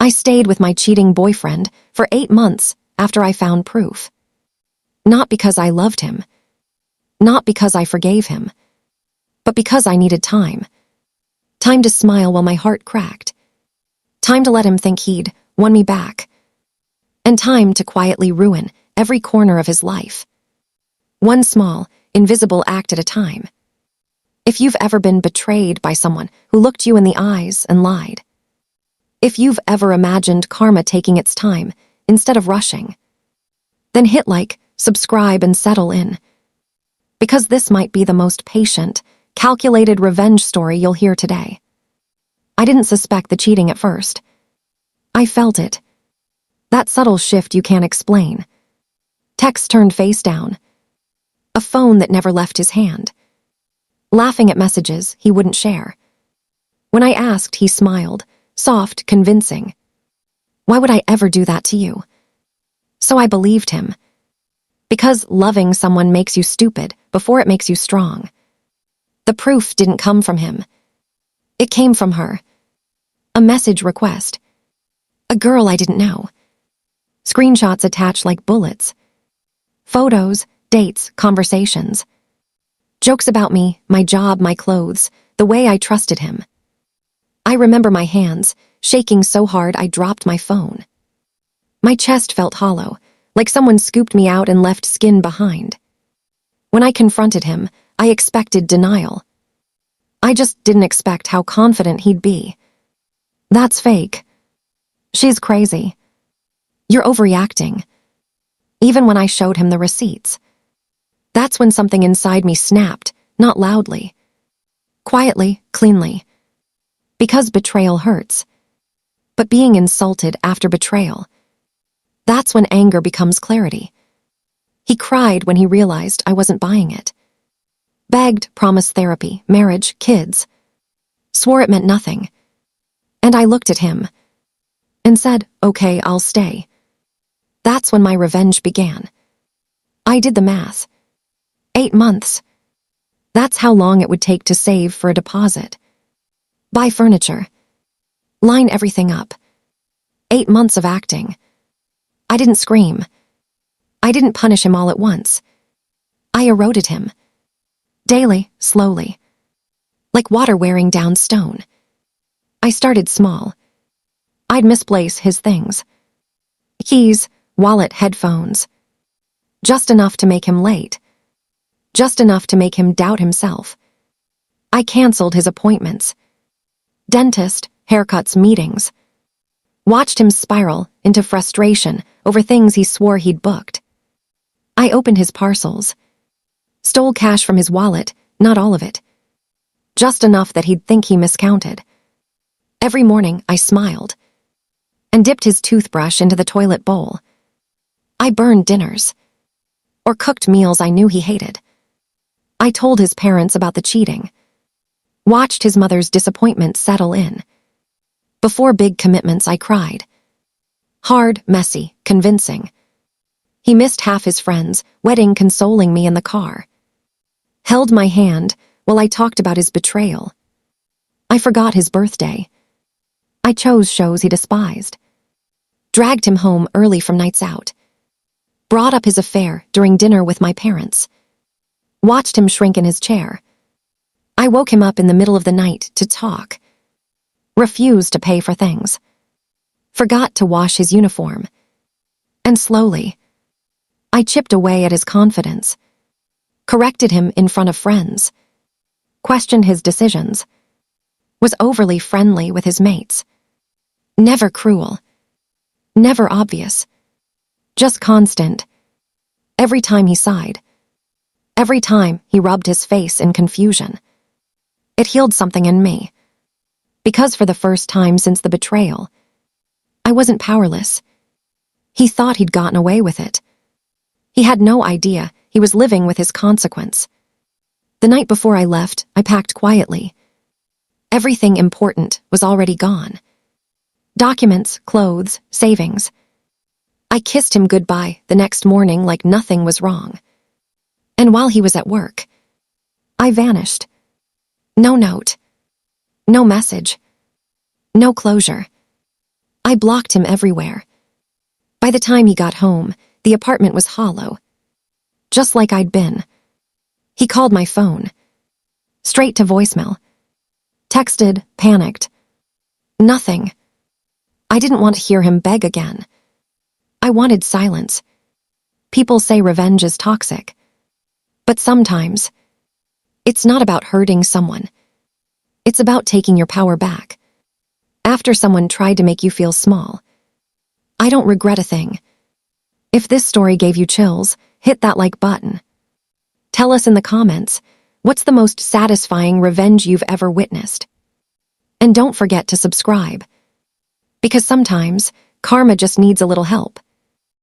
I stayed with my cheating boyfriend for 8 months after I found proof. Not because I loved him, not because I forgave him, but because I needed time. Time to smile while my heart cracked. Time to let him think he'd won me back. And time to quietly ruin every corner of his life. One small, invisible act at a time. If you've ever been betrayed by someone who looked you in the eyes and lied. If you've ever imagined karma taking its time instead of rushing, then hit like, subscribe, and settle in. Because this might be the most patient, calculated revenge story you'll hear today. I didn't suspect the cheating at first. I felt it. That subtle shift you can't explain. Text turned face down. A phone that never left his hand. Laughing at messages he wouldn't share. When I asked, he smiled, soft, convincing. Why would I ever do that to you? So I believed him. Because loving someone makes you stupid before it makes you strong. The proof didn't come from him. It came from her. A message request. A girl I didn't know. Screenshots attached like bullets. Photos, dates, conversations. Jokes about me, my job, my clothes, the way I trusted him. I remember my hands, shaking so hard I dropped my phone. My chest felt hollow, like someone scooped me out and left skin behind. When I confronted him, I expected denial. I just didn't expect how confident he'd be. That's fake. She's crazy. You're overreacting. Even when I showed him the receipts. That's when something inside me snapped, not loudly. Quietly, cleanly. Because betrayal hurts. But being insulted after betrayal, that's when anger becomes clarity. He cried when he realized I wasn't buying it. Begged, promised therapy, marriage, kids. Swore it meant nothing. And I looked at him and said, okay, I'll stay. That's when my revenge began. I did the math. 8 months. That's how long it would take to save for a deposit. Buy furniture. Line everything up. 8 months of acting. I didn't scream. I didn't punish him all at once. I eroded him. Daily, slowly. Like water wearing down stone. I started small. I'd misplace his things. Keys, wallet, headphones. Just enough to make him late. Just enough to make him doubt himself. I canceled his appointments. Dentist, haircuts, meetings. Watched him spiral into frustration over things he swore he'd booked. I opened his parcels. Stole cash from his wallet, not all of it. Just enough that he'd think he miscounted. Every morning, I smiled. And dipped his toothbrush into the toilet bowl. I burned dinners. Or cooked meals I knew he hated. I told his parents about the cheating. Watched his mother's disappointment settle in. Before big commitments, I cried. Hard, messy, convincing. He missed half his friends, wedding consoling me in the car. Held my hand while I talked about his betrayal. I forgot his birthday. I chose shows he despised. Dragged him home early from nights out. Brought up his affair during dinner with my parents. Watched him shrink in his chair. I woke him up in the middle of the night to talk. Refused to pay for things. Forgot to wash his uniform. And slowly, I chipped away at his confidence. Corrected him in front of friends. Questioned his decisions. Was overly friendly with his mates. Never cruel. Never obvious. Just constant. Every time he sighed. Every time he rubbed his face in confusion. It healed something in me. Because for the first time since the betrayal, I wasn't powerless. He thought he'd gotten away with it. He had no idea he was living with his consequence. The night before I left, I packed quietly. Everything important was already gone. Documents, clothes, savings. I kissed him goodbye the next morning like nothing was wrong. And while he was at work, I vanished. No note. No message. No closure. I blocked him everywhere. By the time he got home, the apartment was hollow, just like I'd been. He called my phone, straight to voicemail. Texted, panicked. Nothing. I didn't want to hear him beg again. I wanted silence. People say revenge is toxic. But sometimes, it's not about hurting someone. It's about taking your power back. After someone tried to make you feel small, I don't regret a thing. If this story gave you chills, hit that like button. Tell us in the comments, what's the most satisfying revenge you've ever witnessed? And don't forget to subscribe. Because sometimes, karma just needs a little help.